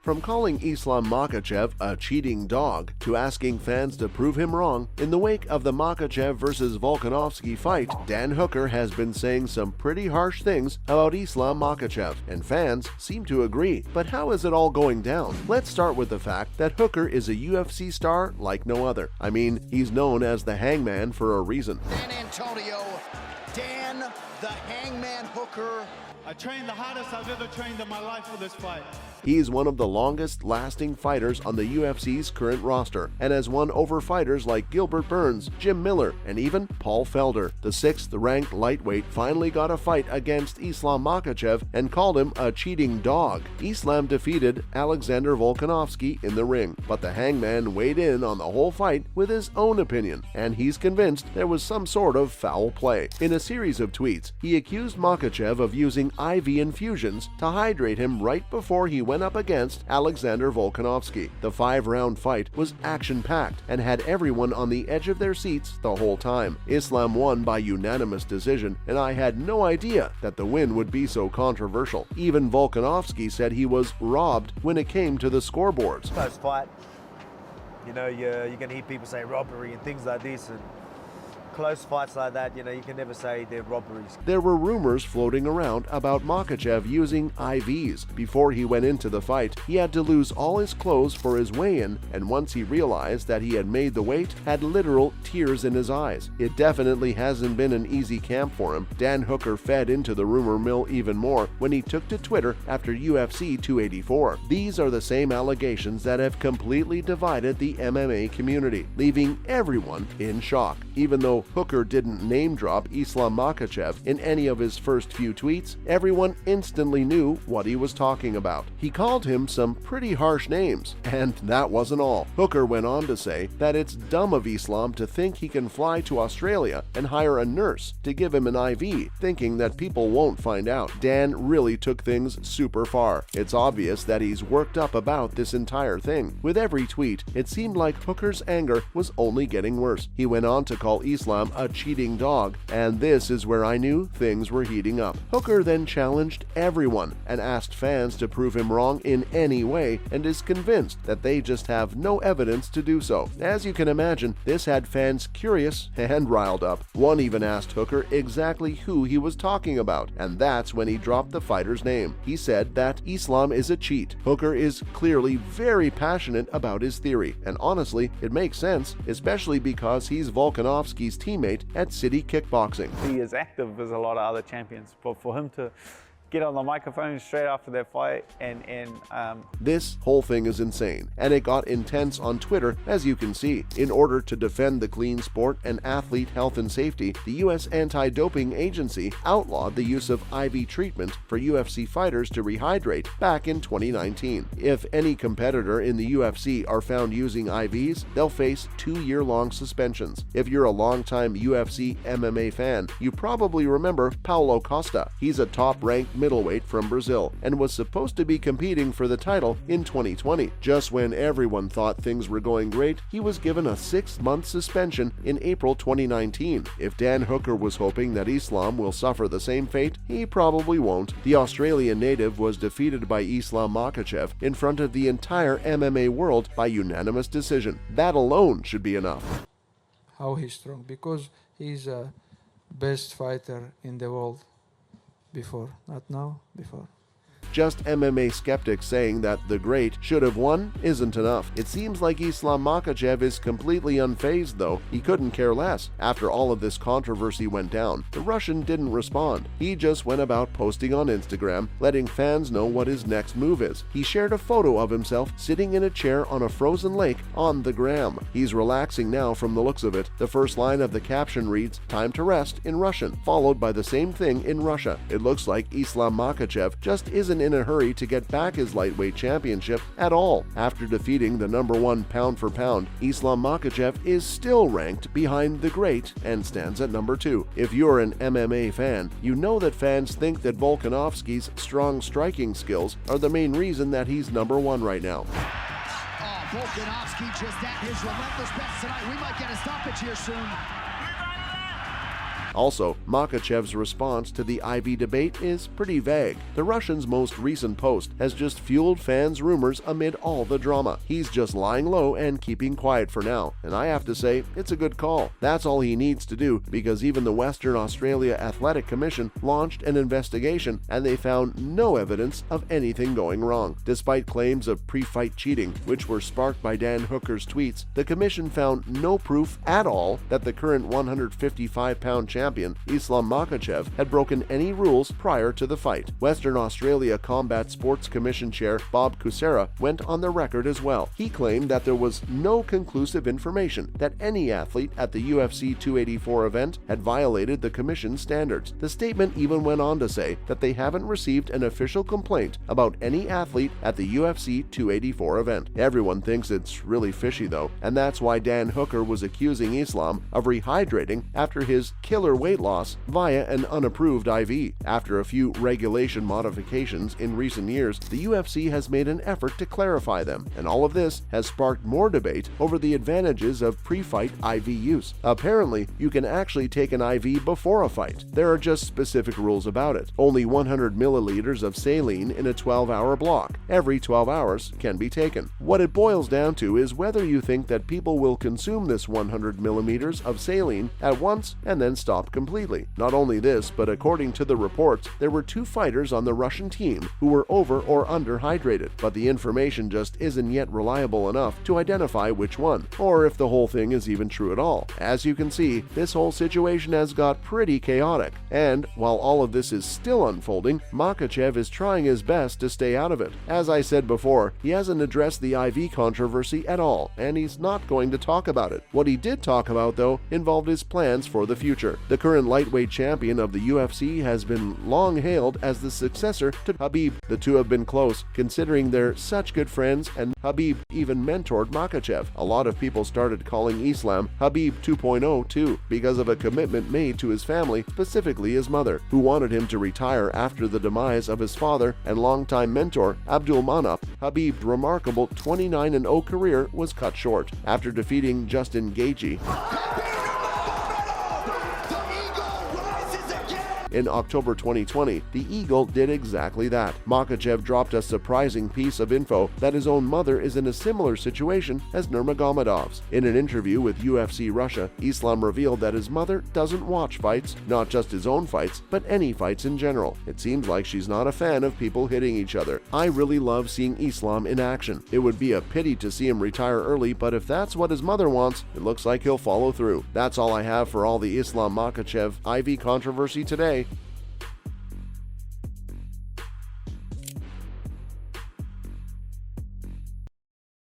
From calling Islam Makhachev a cheating dog to asking fans to prove him wrong, in the wake of the Makhachev versus Volkanovski fight, Dan Hooker has been saying some pretty harsh things about Islam Makhachev, and fans seem to agree. But how is it all going down? Let's start with the fact that Hooker is a UFC star like no other. I mean, he's known as the Hangman for a reason. Dan Antonio, Dan the Hangman Hooker. I trained the hardest I've ever trained in my life for this fight. He's one of the longest-lasting fighters on the UFC's current roster and has won over fighters like Gilbert Burns, Jim Miller, and even Paul Felder. The 6th-ranked lightweight finally got a fight against Islam Makhachev and called him a cheating dog. Islam defeated Alexander Volkanovski in the ring, but the Hangman weighed in on the whole fight with his own opinion, and he's convinced there was some sort of foul play. In a series of tweets, he accused Makhachev of using IV infusions to hydrate him right before he went up against Alexander Volkanovski. The 5-round fight was action-packed and had everyone on the edge of their seats the whole time. Islam won by unanimous decision, and I had no idea that the win would be so controversial. Even Volkanovski said he was robbed when it came to the scoreboards. Close fight. You know, you're going to hear people say robbery and things like this, and close fights like that, you know, you can never say they're robberies. There were rumors floating around about Makhachev using IVs. Before he went into the fight, he had to lose all his clothes for his weigh-in, and once he realized that he had made the weight, had literal tears in his eyes. It definitely hasn't been an easy camp for him. Dan Hooker fed into the rumor mill even more when he took to Twitter after UFC 284. These are the same allegations that have completely divided the MMA community, leaving everyone in shock. Even though Hooker didn't name-drop Islam Makhachev in any of his first few tweets, everyone instantly knew what he was talking about. He called him some pretty harsh names, and that wasn't all. Hooker went on to say that it's dumb of Islam to think he can fly to Australia and hire a nurse to give him an IV, thinking that people won't find out. Dan really took things super far. It's obvious that he's worked up about this entire thing. With every tweet, it seemed like Hooker's anger was only getting worse. He went on to call Islam a cheating dog, and this is where I knew things were heating up. Hooker then challenged everyone and asked fans to prove him wrong in any way, and is convinced that they just have no evidence to do so. As you can imagine, this had fans curious and riled up. One even asked Hooker exactly who he was talking about, and that's when he dropped the fighter's name. He said that Islam is a cheat. Hooker is clearly very passionate about his theory, and honestly, it makes sense, especially because he's Volkanovski's teammate at City Kickboxing. He is active as a lot of other champions, but for him to get on the microphone straight after that fight this whole thing is insane, and it got intense on Twitter, as you can see. In order to defend the clean sport and athlete health and safety, the U.S. Anti-Doping Agency outlawed the use of IV treatment for UFC fighters to rehydrate back in 2019. If any competitor in the UFC are found using IVs, they'll face 2-year-long suspensions. If you're a longtime UFC MMA fan, you probably remember Paulo Costa. He's a top-ranked middleweight from Brazil and was supposed to be competing for the title in 2020. Just when everyone thought things were going great, he was given a 6-month suspension in April 2019. If Dan Hooker was hoping that Islam will suffer the same fate, he probably won't. The Australian native was defeated by Islam Makhachev in front of the entire MMA world by unanimous decision. That alone should be enough. How he's strong? Because he's a best fighter in the world. Before, not now, before. Just MMA skeptics saying that the great should have won isn't enough. It seems like Islam Makhachev is completely unfazed, though. He couldn't care less. After all of this controversy went down, the Russian didn't respond. He just went about posting on Instagram, letting fans know what his next move is. He shared a photo of himself sitting in a chair on a frozen lake on the gram. He's relaxing now from the looks of it. The first line of the caption reads, "Time to rest" in Russian, followed by the same thing in Russia. It looks like Islam Makhachev just isn't in a hurry to get back his lightweight championship at all. After defeating the #1 pound-for-pound, Islam Makhachev is still ranked behind the great and stands at number 2. If you're an MMA fan, you know that fans think that Volkanovski's strong striking skills are the main reason that he's #1 right now. Volkanovski just at his relentless best tonight. We might get a stoppage here soon. Also, Makhachev's response to the IV debate is pretty vague. The Russian's most recent post has just fueled fans' rumors amid all the drama. He's just lying low and keeping quiet for now, and I have to say, it's a good call. That's all he needs to do, because even the Western Australia Athletic Commission launched an investigation and they found no evidence of anything going wrong. Despite claims of pre-fight cheating, which were sparked by Dan Hooker's tweets, the commission found no proof at all that the current 155-pound champion, Islam Makhachev, had broken any rules prior to the fight. Western Australia Combat Sports Commission Chair Bob Kucera went on the record as well. He claimed that there was no conclusive information that any athlete at the UFC 284 event had violated the commission's standards. The statement even went on to say that they haven't received an official complaint about any athlete at the UFC 284 event. Everyone thinks it's really fishy though, and that's why Dan Hooker was accusing Islam of rehydrating after his killer weight loss via an unapproved IV. After a few regulation modifications in recent years, the UFC has made an effort to clarify them, and all of this has sparked more debate over the advantages of pre-fight IV use. Apparently, you can actually take an IV before a fight. There are just specific rules about it. Only 100 milliliters of saline in a 12-hour block. Every 12 hours can be taken. What it boils down to is whether you think that people will consume this 100 millimeters of saline at once and then stop completely. Not only this, but according to the reports, there were 2 fighters on the Russian team who were over or underhydrated, but the information just isn't yet reliable enough to identify which one, or if the whole thing is even true at all. As you can see, this whole situation has got pretty chaotic, and while all of this is still unfolding, Makhachev is trying his best to stay out of it. As I said before, he hasn't addressed the IV controversy at all, and he's not going to talk about it. What he did talk about, though, involved his plans for the future. The current lightweight champion of the UFC has been long hailed as the successor to Khabib. The two have been close, considering they're such good friends, and Khabib even mentored Makhachev. A lot of people started calling Islam Khabib 2.0 too, because of a commitment made to his family, specifically his mother, who wanted him to retire after the demise of his father and longtime mentor Abdul Manap. Khabib's remarkable 29-0 career was cut short after defeating Justin Gaethje in October 2020. The Eagle did exactly that. Makhachev dropped a surprising piece of info that his own mother is in a similar situation as Nurmagomedov's. In an interview with UFC Russia, Islam revealed that his mother doesn't watch fights, not just his own fights, but any fights in general. It seems like she's not a fan of people hitting each other. I really love seeing Islam in action. It would be a pity to see him retire early, but if that's what his mother wants, it looks like he'll follow through. That's all I have for all the Islam Makhachev IV controversy today.